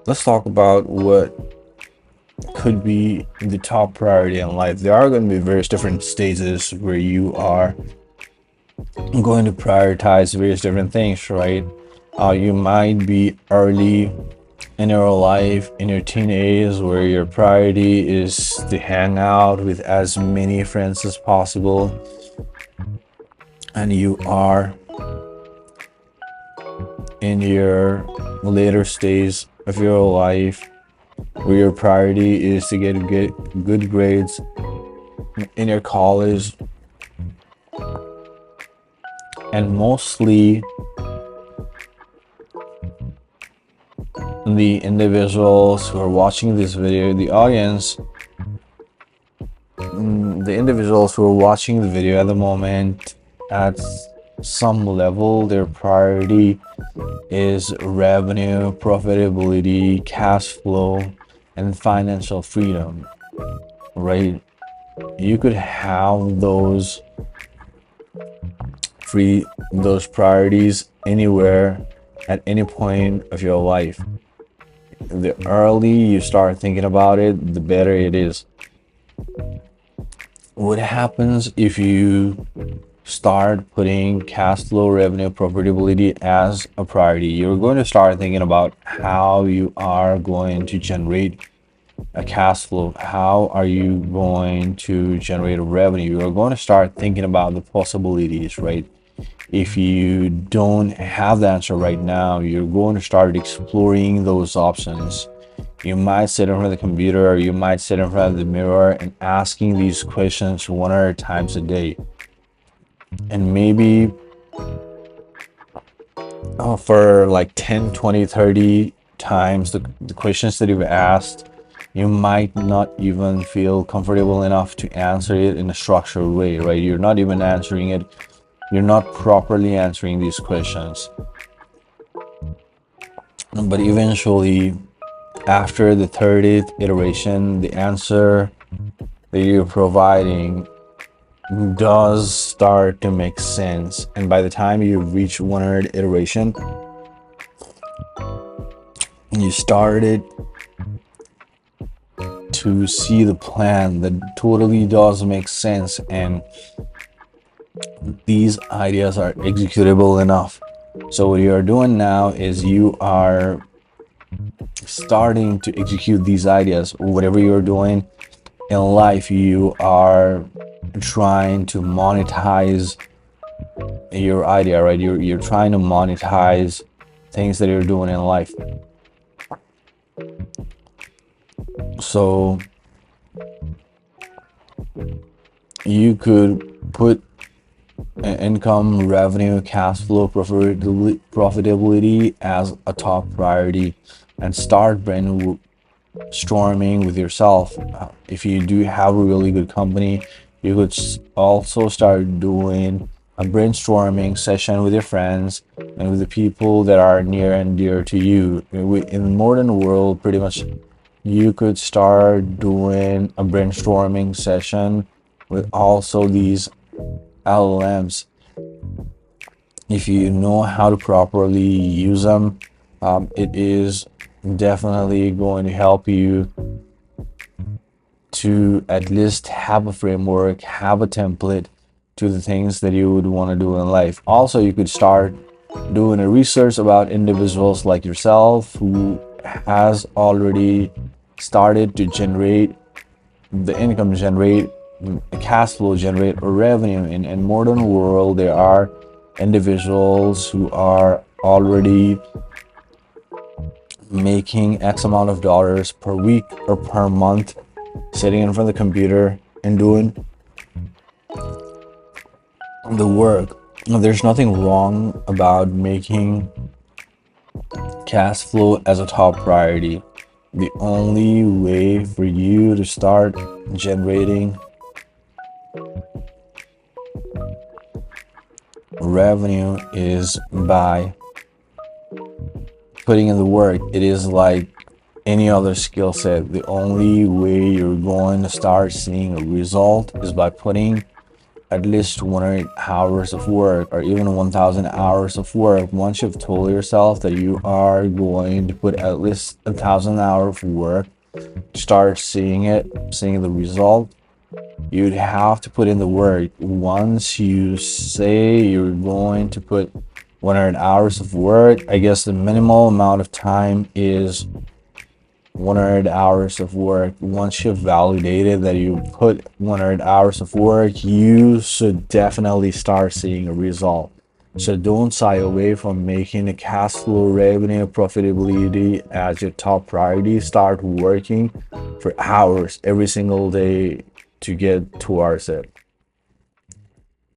let's talk about what could be the top priority in life. There are going to be various different stages where you are going to prioritize various different things, right? You might be early in your life, in your teen age, where your priority is to hang out with as many friends as possible, and you are in your later stage of your life where your priority is to get good grades in your college, and mostly the individuals who are watching this video, the audience, the individuals who are watching the video at the moment, at some level, their priority is revenue, profitability, cash flow, and financial freedom, right? You could have those priorities anywhere at any point of your life. The early you start thinking about it, the better it is. What happens if you start putting cash flow, revenue, profitability as a priority? You're going to start thinking about how you are going to generate a cash flow. How are you going to generate a revenue? You're going to start thinking about the possibilities, right? If you don't have the answer right now, you're going to start exploring those options. You might sit in front of the computer, or you might sit in front of the mirror and asking these questions 100 times a day. And maybe for like 10, 20, 30 times the questions that you've asked, you might not even feel comfortable enough to answer it in a structured way, right? You're not even answering it. You're not properly answering these questions. But eventually, after the 30th iteration, the answer that you're providing does start to make sense. And by the time you reach 100 iteration, you started to see the plan that totally does make sense, and these ideas are executable enough. So what you're doing now is you are starting to execute these ideas. Whatever you're doing in life, you are trying to monetize your idea, right? You're trying to monetize things that you're doing in life. So you could put income, revenue, cash flow, profitability as a top priority, and start brainstorming with yourself. If you do have a really good company, you could also start doing a brainstorming session with your friends and with the people that are near and dear to you. In the modern world, pretty much you could start doing a brainstorming session with also these LLMs. If you know how to properly use them, it is definitely going to help you to at least have a framework, have a template to the things that you would want to do in life. Also, you could start doing a research about individuals like yourself who has already started to generate the income, generate cash flow, generate a revenue. In modern world, there are individuals who are already making X amount of dollars per week or per month, sitting in front of the computer and doing the work. There's nothing wrong about making cash flow as a top priority. The only way for you to start generating revenue is by putting in the work. It is like any other skill set. The only way you're going to start seeing a result is by putting at least 100 hours of work or even 1000 hours of work, once you've told yourself that you are going to put at least 1000 hours of work, start seeing the result, you'd have to put in the work. Once you say you're going to put 100 hours of work, I guess the minimal amount of time is 100 hours of work. Once you've validated that you put 100 hours of work, you should definitely start seeing a result. So don't shy away from making the cash flow, revenue, profitability as your top priority. Start working for hours every single day to get towards it.